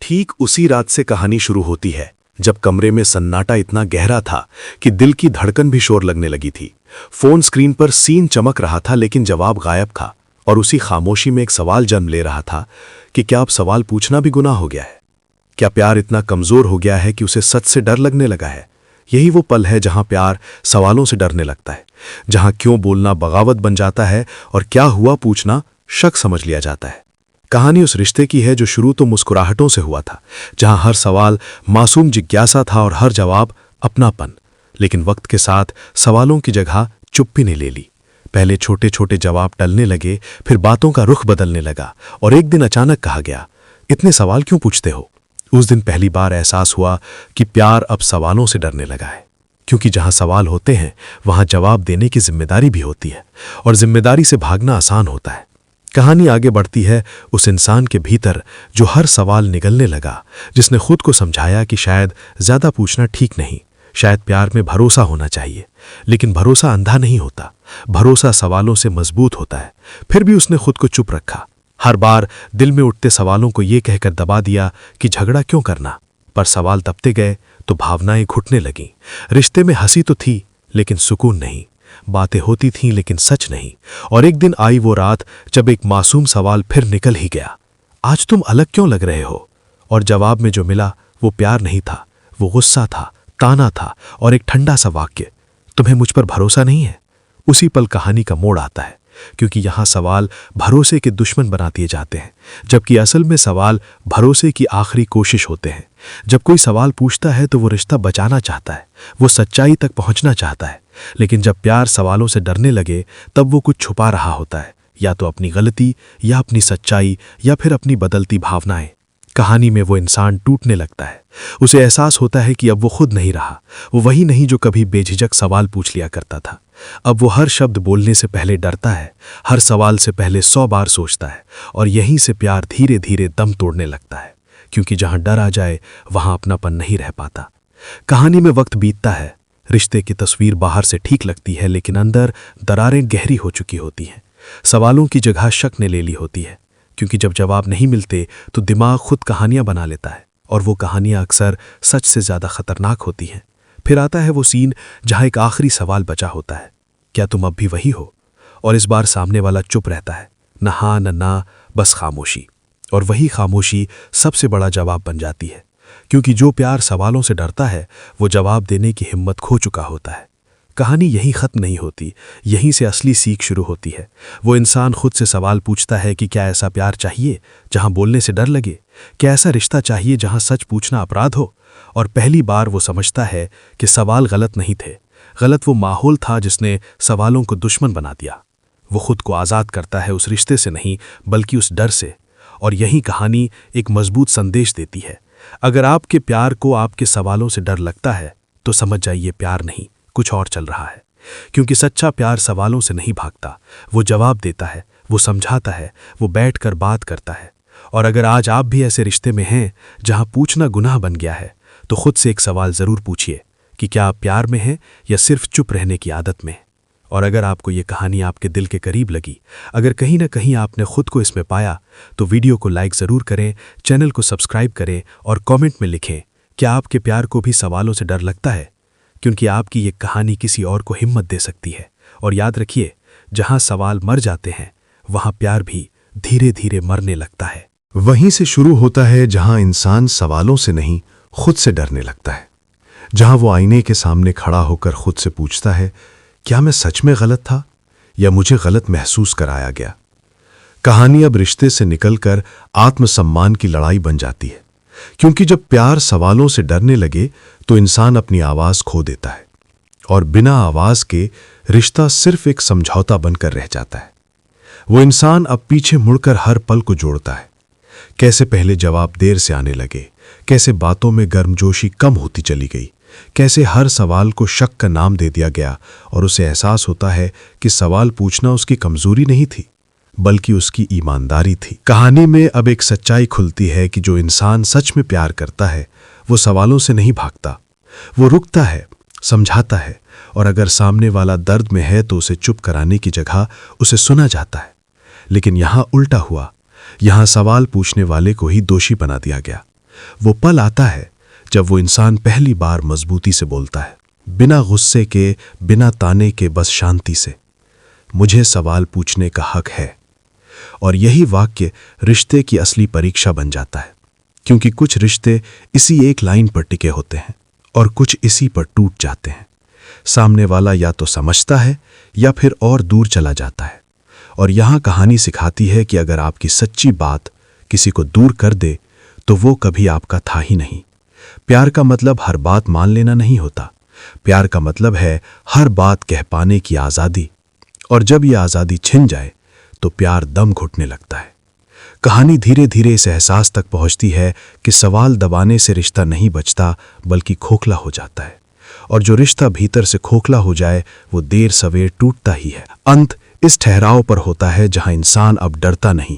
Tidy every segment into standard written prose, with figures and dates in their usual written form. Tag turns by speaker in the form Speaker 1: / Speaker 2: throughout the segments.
Speaker 1: ठीक उसी रात से कहानी शुरू होती है जब कमरे में सन्नाटा इतना गहरा था कि दिल की धड़कन भी शोर लगने लगी थी। फोन स्क्रीन पर सीन चमक रहा था लेकिन जवाब गायब था और उसी खामोशी में एक सवाल जन्म ले रहा था कि क्या अब सवाल पूछना भी गुनाह हो गया है? क्या प्यार इतना कमजोर हो गया है कि उसे सच से डर लगने लगा है? यही वो पल है जहां प्यार सवालों से डरने लगता है, जहां क्यों बोलना बगावत बन जाता है और क्या हुआ पूछना शक समझ लिया जाता है। कहानी उस रिश्ते की है जो शुरू तो मुस्कुराहटों से हुआ था, जहां हर सवाल मासूम जिज्ञासा था और हर जवाब अपनापन। लेकिन वक्त के साथ सवालों की जगह चुप्पी ने ले ली। पहले छोटे छोटे जवाब टलने लगे, फिर बातों का रुख बदलने लगा और एक दिन अचानक कहा गया, इतने सवाल क्यों पूछते हो? उस दिन पहली बार एहसास हुआ कि प्यार अब सवालों से डरने लगा है, क्योंकि जहां सवाल होते हैं वहां जवाब देने की जिम्मेदारी भी होती है और जिम्मेदारी से भागना आसान होता है। कहानी आगे बढ़ती है उस इंसान के भीतर जो हर सवाल निगलने लगा, जिसने खुद को समझाया कि शायद ज्यादा पूछना ठीक नहीं, शायद प्यार में भरोसा होना चाहिए। लेकिन भरोसा अंधा नहीं होता, भरोसा सवालों से मजबूत होता है। फिर भी उसने खुद को चुप रखा, हर बार दिल में उठते सवालों को ये कहकर दबा दिया कि झगड़ा क्यों करना। पर सवाल दबते गए तो भावनाएं घुटने लगीं। रिश्ते में हंसी तो थी लेकिन सुकून नहीं, बातें होती थीं लेकिन सच नहीं। और एक दिन आई वो रात जब एक मासूम सवाल फिर निकल ही गया, आज तुम अलग क्यों लग रहे हो? और जवाब में जो मिला वो प्यार नहीं था, वो गुस्सा था, ताना था और एक ठंडा सा वाक्य, तुम्हें मुझ पर भरोसा नहीं है। उसी पल कहानी का मोड़ आता है, क्योंकि यहां सवाल भरोसे के दुश्मन बना दिए जाते हैं, जबकि असल में सवाल भरोसे की आखिरी कोशिश होते हैं। जब कोई सवाल पूछता है तो वो रिश्ता बचाना चाहता है, वो सच्चाई तक पहुंचना चाहता है। लेकिन जब प्यार सवालों से डरने लगे तब वो कुछ छुपा रहा होता है, या तो अपनी गलती, या अपनी सच्चाई, या फिर अपनी बदलती भावनाएं। कहानी में वो इंसान टूटने लगता है। उसे एहसास होता है कि अब वो खुद नहीं रहा, वो वही नहीं जो कभी बेझिझक सवाल पूछ लिया करता था। अब वो हर शब्द बोलने से पहले डरता है, हर सवाल से पहले 100 बार सोचता है। और यहीं से प्यार धीरे धीरे दम तोड़ने लगता है, क्योंकि जहां डर आ जाए वहां अपनापन नहीं रह पाता। कहानी में वक्त बीतता है, रिश्ते की तस्वीर बाहर से ठीक लगती है लेकिन अंदर दरारें गहरी हो चुकी होती हैं। सवालों की जगह शक ने ले ली होती है, क्योंकि जब जवाब नहीं मिलते तो दिमाग खुद कहानियां बना लेता है और वो कहानियां अक्सर सच से ज्यादा खतरनाक होती हैं। फिर आता है वो सीन जहां एक आखिरी सवाल बचा होता है, क्या तुम अब भी वही हो? और इस बार सामने वाला चुप रहता है, न हाँ न ना, बस खामोशी। और वही खामोशी सबसे बड़ा जवाब बन जाती है, क्योंकि जो प्यार सवालों से डरता है वो जवाब देने की हिम्मत खो चुका होता है। कहानी यहीं खत्म नहीं होती, यहीं से असली सीख शुरू होती है। वो इंसान खुद से सवाल पूछता है कि क्या ऐसा प्यार चाहिए जहां बोलने से डर लगे? क्या ऐसा रिश्ता चाहिए जहां सच पूछना अपराध हो? और पहली बार वो समझता है कि सवाल गलत नहीं थे, गलत वो माहौल था जिसने सवालों को दुश्मन बना दिया। वो खुद को आज़ाद करता है उस रिश्ते से नहीं, बल्कि उस डर से। और यही कहानी एक मजबूत संदेश देती है, अगर आपके प्यार को आपके सवालों से डर लगता है तो समझ जाइए प्यार नहीं, कुछ और चल रहा है। क्योंकि सच्चा प्यार सवालों से नहीं भागता, वो जवाब देता है, वो समझाता है, वो बैठकर बात करता है। और अगर आज आप भी ऐसे रिश्ते में हैं जहां पूछना गुनाह बन गया है, तो खुद से एक सवाल जरूर पूछिए कि क्या आप प्यार में हैं या सिर्फ चुप रहने की आदत में। और अगर आपको ये कहानी आपके दिल के करीब लगी, अगर कहीं ना कहीं आपने खुद को इसमें पाया, तो वीडियो को लाइक ज़रूर करें, चैनल को सब्सक्राइब करें और कमेंट में लिखें क्या आपके प्यार को भी सवालों से डर लगता है, क्योंकि आपकी ये कहानी किसी और को हिम्मत दे सकती है। और याद रखिए, जहां सवाल मर जाते हैं वहां प्यार भी धीरे धीरे मरने लगता है।
Speaker 2: वहीं से शुरू होता है जहां इंसान सवालों से नहीं, खुद से डरने लगता है। जहां वो आईने के सामने खड़ा होकर खुद से पूछता है, क्या मैं सच में गलत था या मुझे गलत महसूस कराया गया? कहानी अब रिश्ते से निकलकर आत्मसम्मान की लड़ाई बन जाती है, क्योंकि जब प्यार सवालों से डरने लगे तो इंसान अपनी आवाज खो देता है और बिना आवाज के रिश्ता सिर्फ एक समझौता बनकर रह जाता है। वो इंसान अब पीछे मुड़कर हर पल को जोड़ता है, कैसे पहले जवाब देर से आने लगे, कैसे बातों में गर्मजोशी कम होती चली गई, कैसे हर सवाल को शक का नाम दे दिया गया। और उसे एहसास होता है कि सवाल पूछना उसकी कमजोरी नहीं थी, बल्कि उसकी ईमानदारी थी। कहानी में अब एक सच्चाई खुलती है कि जो इंसान सच में प्यार करता है वो सवालों से नहीं भागता, वो रुकता है, समझाता है, और अगर सामने वाला दर्द में है तो उसे चुप कराने की जगह उसे सुना जाता है। लेकिन यहां उल्टा हुआ, यहां सवाल पूछने वाले को ही दोषी बना दिया गया, वो पल आता है जब वो इंसान पहली बार मजबूती से बोलता है, बिना गुस्से के, बिना ताने के, बस शांति से, मुझे सवाल पूछने का हक है। और यही वाक्य रिश्ते की असली परीक्षा बन जाता है, क्योंकि कुछ रिश्ते इसी एक लाइन पर टिके होते हैं और कुछ इसी पर टूट जाते हैं। सामने वाला या तो समझता है या फिर और दूर चला जाता है। और यहाँ कहानी सिखाती है कि अगर आपकी सच्ची बात किसी को दूर कर दे तो वो कभी आपका था ही नहीं। प्यार का मतलब हर बात मान लेना नहीं होता। प्यार का मतलब है हर बात कह पाने की आज़ादी। और जब ये आज़ादी छिन जाए तो प्यार दम घुटने लगता है। कहानी धीरे धीरे इस एहसास तक पहुंचती है कि सवाल दबाने से रिश्ता नहीं बचता बल्कि खोखला हो जाता है। और जो रिश्ता भीतर से खोखला हो जाए वो देर सवेर टूटता ही है। अंत इस ठहराव पर होता है जहां इंसान अब डरता नहीं।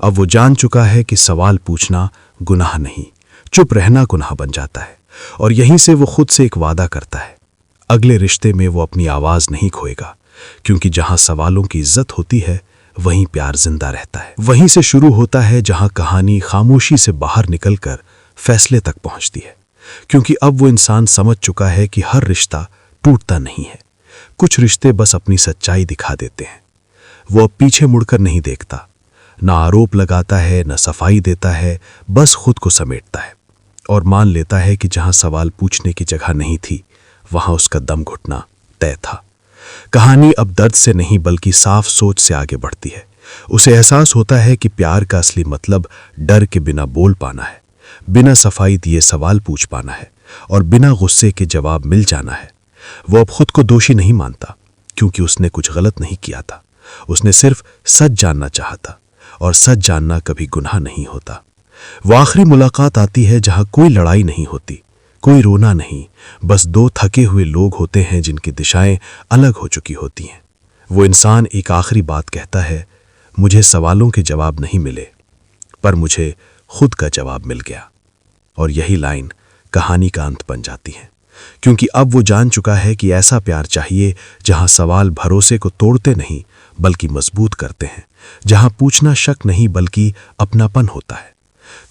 Speaker 2: अब वो जान चुका है कि सवाल पूछना गुनाह नहीं, चुप रहना गुनाह बन जाता है। और यहीं से वो खुद से एक वादा करता है, अगले रिश्ते में वो अपनी आवाज नहीं खोएगा, क्योंकि जहां सवालों की इज्जत होती है वहीं प्यार जिंदा रहता है। वहीं से शुरू होता है जहां कहानी खामोशी से बाहर निकलकर फैसले तक पहुंचती है, क्योंकि अब वो इंसान समझ चुका है कि हर रिश्ता टूटता नहीं है। कुछ रिश्ते बस अपनी सच्चाई दिखा देते हैं। वो अब पीछे मुड़कर नहीं देखता, ना आरोप लगाता है, ना सफाई देता है, बस खुद को समेटता है और मान लेता है कि जहां सवाल पूछने की जगह नहीं थी वहां उसका दम घुटना तय था। कहानी अब दर्द से नहीं बल्कि साफ सोच से आगे बढ़ती है। उसे एहसास होता है कि प्यार का असली मतलब डर के बिना बोल पाना है, बिना सफाई दिए सवाल पूछ पाना है और बिना गुस्से के जवाब मिल जाना है। वो अब खुद को दोषी नहीं मानता, क्योंकि उसने कुछ गलत नहीं किया था। उसने सिर्फ सच जानना चाहा था, और सच जानना कभी गुनाह नहीं होता। वो आखिरी मुलाकात आती है जहां कोई लड़ाई नहीं होती, कोई रोना नहीं, बस दो थके हुए लोग होते हैं जिनकी दिशाएं अलग हो चुकी होती हैं। वो इंसान एक आखिरी बात कहता है, मुझे सवालों के जवाब नहीं मिले, पर मुझे खुद का जवाब मिल गया। और यही लाइन कहानी का अंत बन जाती है, क्योंकि अब वो जान चुका है कि ऐसा प्यार चाहिए जहां सवाल भरोसे को तोड़ते नहीं बल्कि मजबूत करते हैं, जहां पूछना शक नहीं बल्कि अपनापन होता है।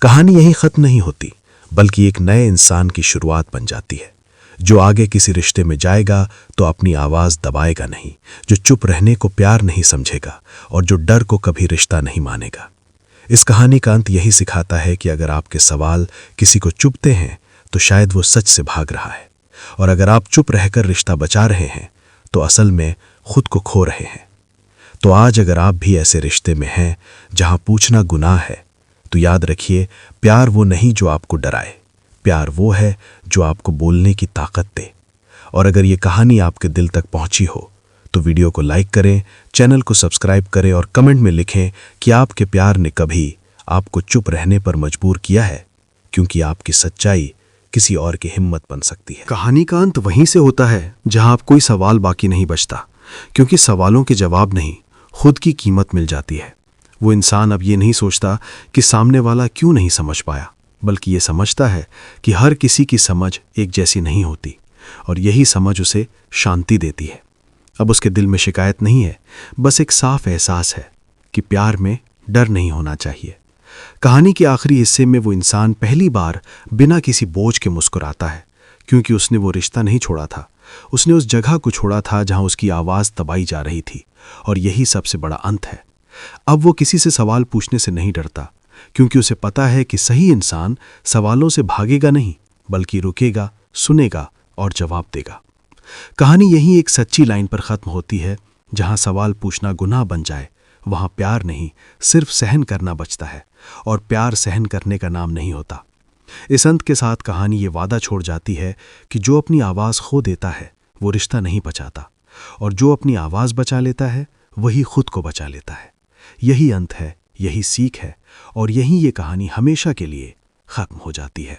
Speaker 2: कहानी यहीं खत्म नहीं होती, बल्कि एक नए इंसान की शुरुआत बन जाती है, जो आगे किसी रिश्ते में जाएगा तो अपनी आवाज दबाएगा नहीं, जो चुप रहने को प्यार नहीं समझेगा और जो डर को कभी रिश्ता नहीं मानेगा। इस कहानी का अंत यही सिखाता है कि अगर आपके सवाल किसी को चुभते हैं तो शायद वो सच से भाग रहा है, और अगर आप चुप रहकर रिश्ता बचा रहे हैं तो असल में खुद को खो रहे हैं। तो आज अगर आप भी ऐसे रिश्ते में हैं जहां पूछना गुनाह है, तो याद रखिए, प्यार वो नहीं जो आपको डराए, प्यार वो है जो आपको बोलने की ताकत दे। और अगर ये कहानी आपके दिल तक पहुंची हो तो वीडियो को लाइक करें, चैनल को सब्सक्राइब करें और कमेंट में लिखें कि आपके प्यार ने कभी आपको चुप रहने पर मजबूर किया है, क्योंकि आपकी सच्चाई किसी और की हिम्मत बन सकती है।
Speaker 3: कहानी का अंत वहीं से होता है जहां आप कोई सवाल बाकी नहीं बचता, क्योंकि सवालों के जवाब नहीं, खुद की कीमत मिल जाती है। वो इंसान अब ये नहीं सोचता कि सामने वाला क्यों नहीं समझ पाया, बल्कि ये समझता है कि हर किसी की समझ एक जैसी नहीं होती, और यही समझ उसे शांति देती है। अब उसके दिल में शिकायत नहीं है, बस एक साफ एहसास है कि प्यार में डर नहीं होना चाहिए। कहानी के आखिरी हिस्से में वो इंसान पहली बार बिना किसी बोझ के मुस्कुराता है, क्योंकि उसने वो रिश्ता नहीं छोड़ा था, उसने उस जगह को छोड़ा था जहां उसकी आवाज़ दबाई जा रही थी। और यही सबसे बड़ा अंत है। अब वो किसी से सवाल पूछने से नहीं डरता, क्योंकि उसे पता है कि सही इंसान सवालों से भागेगा नहीं, बल्कि रुकेगा, सुनेगा और जवाब देगा। कहानी यही एक सच्ची लाइन पर ख़त्म होती है, जहां सवाल पूछना गुनाह बन जाए वहां प्यार नहीं, सिर्फ सहन करना बचता है, और प्यार सहन करने का नाम नहीं होता। इस अंत के साथ कहानी ये वादा छोड़ जाती है कि जो अपनी आवाज़ खो देता है वो रिश्ता नहीं बचाता, और जो अपनी आवाज़ बचा लेता है वही खुद को बचा लेता है। यही अंत है, यही सीख है, और यही ये कहानी हमेशा के लिए ख़त्म हो जाती है।